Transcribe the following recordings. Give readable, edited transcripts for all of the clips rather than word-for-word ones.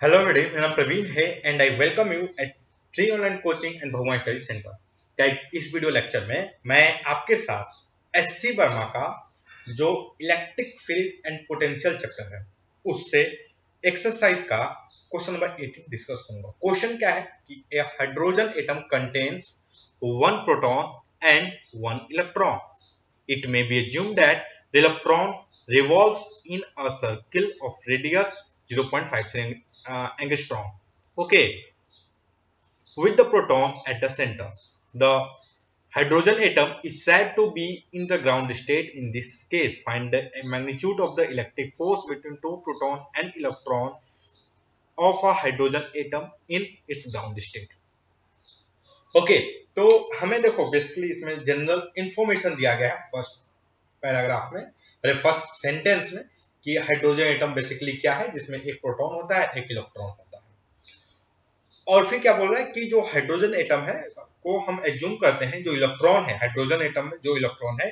Hello everyday, मेरा नाम प्रवीण है and I welcome you at free online coaching and Bhagwan study centre. Guys, इस video lecture में मैं आपके साथ एससी वर्मा का जो electric field and potential chapter है उससे एक्सरसाइज का क्वेश्चन नंबर 18 डिस्कस करूंगा। क्वेश्चन क्या है कि a hydrogen atom contains one proton and one electron. It may be assumed that the electron revolves in a circle of radius 0.53 angstrom. Okay, with the proton at the center. The hydrogen atom is said to be in the ground state. In this case, find the magnitude of the electric force between two proton and electron of a hydrogen atom in its ground state. Okay, तो हमें देखो basically इसमें general information दिया गया है first paragraph में, अरे first sentence में, कि हाइड्रोजन एटम बेसिकली क्या है जिसमें एक प्रोटॉन होता है एक इलेक्ट्रॉन होता है। और फिर क्या बोल रहा है कि जो हाइड्रोजन एटम है को हम एज्यूम करते हैं जो इलेक्ट्रॉन है हाइड्रोजन एटम में जो इलेक्ट्रॉन है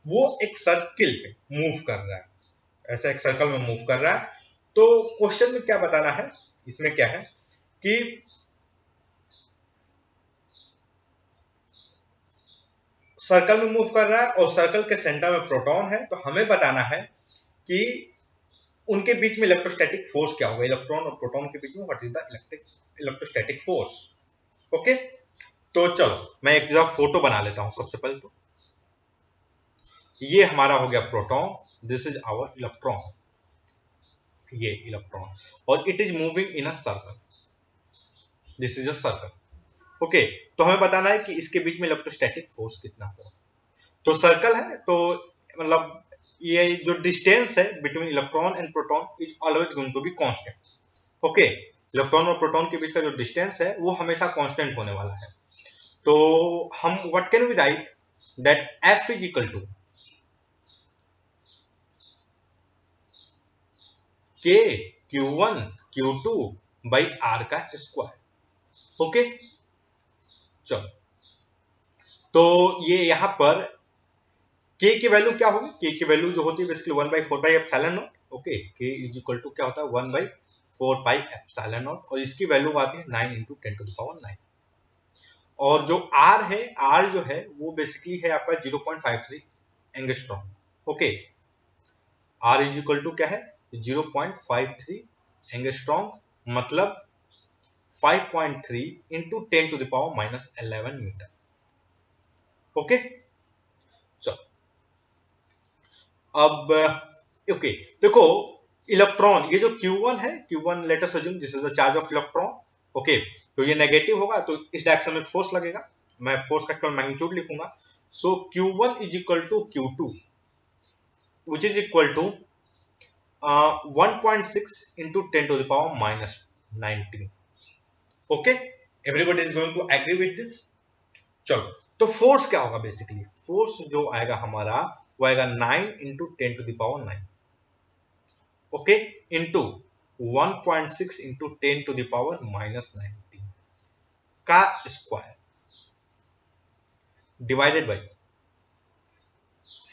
वो एक सर्किल पे मूव कर रहा है, ऐसा एक सर्कल में मूव कर रहा है। तो क्वेश्चन में क्या बताना है, इसमें क्या है कि सर्कल में मूव कर रहा है और सर्कल के सेंटर में प्रोटॉन है। तो हमें बताना है कि उनके बीच में इलेक्ट्रोस्टैटिक फोर्स क्या होगा, इलेक्ट्रॉन और प्रोटॉन के बीच में what is the electrostatic force. Okay, तो चलो मैं एक जगह फोटो बना लेता हूं। सबसे पहले तो ये हमारा हो गया proton, this is our electron, ये इलेक्ट्रॉन, और it is moving in a circle, this is a circle. Okay, तो हमें बताना है कि इसके बीच में इलेक्ट्रोस्टैटिक फोर्स कितना होगा। तो सर्कल है तो मतलब ये जो डिस्टेंस है between electron and proton is always going to be constant. Okay, electron और प्रोटॉन के बीच का जो डिस्टेंस है वो हमेशा कांस्टेंट होने वाला है। तो हम what can we write that F is equal to K Q one Q two by R का स्क्वायर। ओके, चलो तो ये यहां पर के की वैल्यू क्या होगी, के की वैल्यू जो होती है बेसिकली 1/4 ओके, के इज इक्वल टू क्या होता है 1/4 और इसकी वैल्यू आती है 9 इंटू 10⁹ और जो आर है, आर जो है वो बेसिकली है आपका 0.53 angstrom. Okay, R is equal to क्या है 0.53 एंगस्ट्रॉम, मतलब 5.3 इंटू 10⁻11 मीटर। ओके, चलो अब ओके देखो इलेक्ट्रॉन, ये जो Q1 है, Q1 let us assume this is the charge of electron. Okay, तो ये नेगेटिव होगा तो इस डायरेक्शन में फोर्स लगेगा, मैं फोर्स का केवल मैग्नीट्यूड लिखूंगा। So Q1 is equal to Q2 which is equal to 1.6 into 10⁻19। Okay, everybody is going to agree with this. चलो तो फोर्स क्या होगा, बेसिकली फोर्स जो आएगा हमारा वो आएगा 9 इंटू 10⁹ ओके, इंटू 1.6 इंटू 10⁻19 का स्क्वायर डिवाइडेड बाई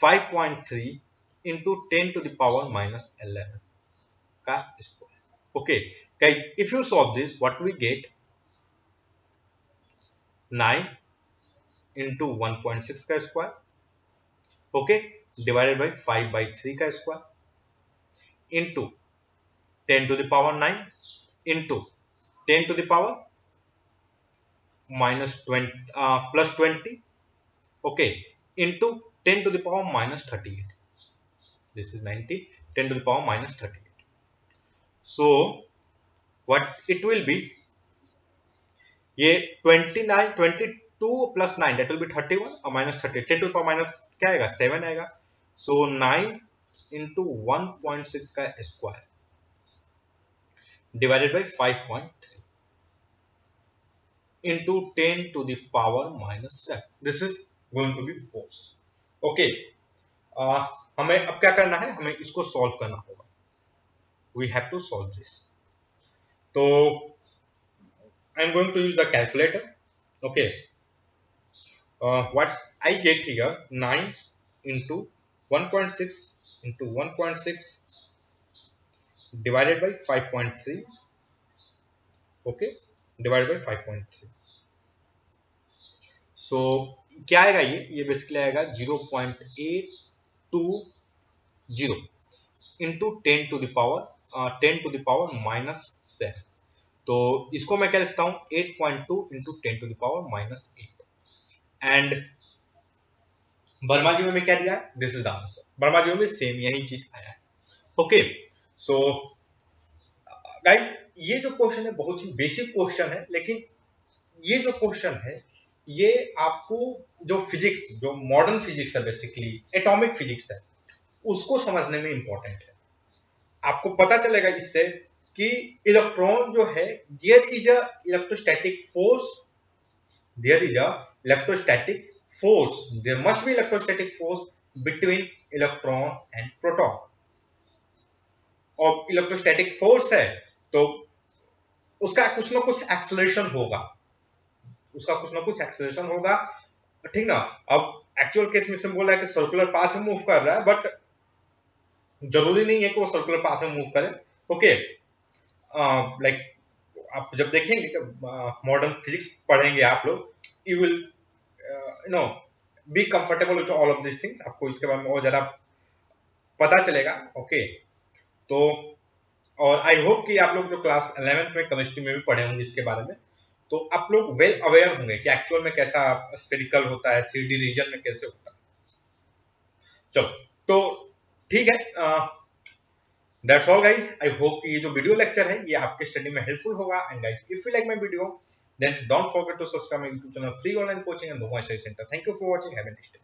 5.3 इंटू 10⁻11 का square. Okay guys, if you solve this what we get 9 into 1.6 का स्क्वायर ओके डिवाइडेड बाई 5/3 का square into 10⁻9 into 10⁻-20 plus 20 okay into 10⁻-38, this is 90, 10⁻-38। So what it will be, ये 22 plus 9 that will be 31 और minus 30, 10 to the power minus क्या आएगा 7 आएगा। So 9 into 1.6 का square divided by 5.3 into 10⁻⁻7, this is going to be force। Okay, हमें अब क्या करना है, हमें इसको सॉल्व करना होगा, we have to solve this। तो I am going to use the calculator। okay, what I get here 9 into 1.6 into 1.6 divided by 5.3 okay, divide by 5.3। सो क्या आएगा, ये बेसिकली आएगा 0.820 इंटू 10 टू द पावर -7। तो इसको मैं क्या लिखता हूं, 8.2 into 10 to the power -8। And Verma ji में क्या दिया है, this is the answer. Verma ji में सेम यही चीज आया है। ओके, सो गाइस ये जो क्वेश्चन है बहुत ही बेसिक क्वेश्चन है, लेकिन ये जो क्वेश्चन है ये आपको जो फिजिक्स, जो मॉडर्न फिजिक्स है, बेसिकली एटॉमिक फिजिक्स है, उसको समझने में इंपॉर्टेंट है। आपको पता चलेगा इससे कि इलेक्ट्रॉन जो है, there is a electrostatic force, there is a electrostatic force, there must be electrostatic force between electron and proton. और इलेक्ट्रोस्टैटिक फोर्स है तो उसका कुछ ना कुछ एक्सेलरेशन होगा, उसका कुछ ना कुछ एक्सेलरेशन होगा, ठीक ना। अब एक्चुअल केस में से बोल रहा है कि सर्कुलर पाथ में मूव कर रहा है, बट जरूरी नहीं है कि वो सर्कुलर पाथ में मूव करे। ओके, लाइक आप जब देखेंगे, जब मॉडर्न फिजिक्स पढ़ेंगे आप लोग, you will you know be comfortable with all of this things, आपको इसके बारे में और ज्यादा पता चलेगा। ओके, तो और आई होप कि आप लोग जो क्लास 11th में केमिस्ट्री में भी पढ़े होंगे इसके बारे में, तो आप लोग वेल अवेयर होंगे कि एक्चुअल में कैसा स्फेरिकल होता है, 3D रीजन में कैसे होता है। चलो, तो ठीक है, that's all guys. I hope कि ये जो वीडियो लेक्चर है ये आपके स्टडी में हेल्पफुल होगा। And guys, if you like my video then don't forget to subscribe my YouTube channel free online coaching and Bhagwan study centre. Thank you for watching, have a nice day.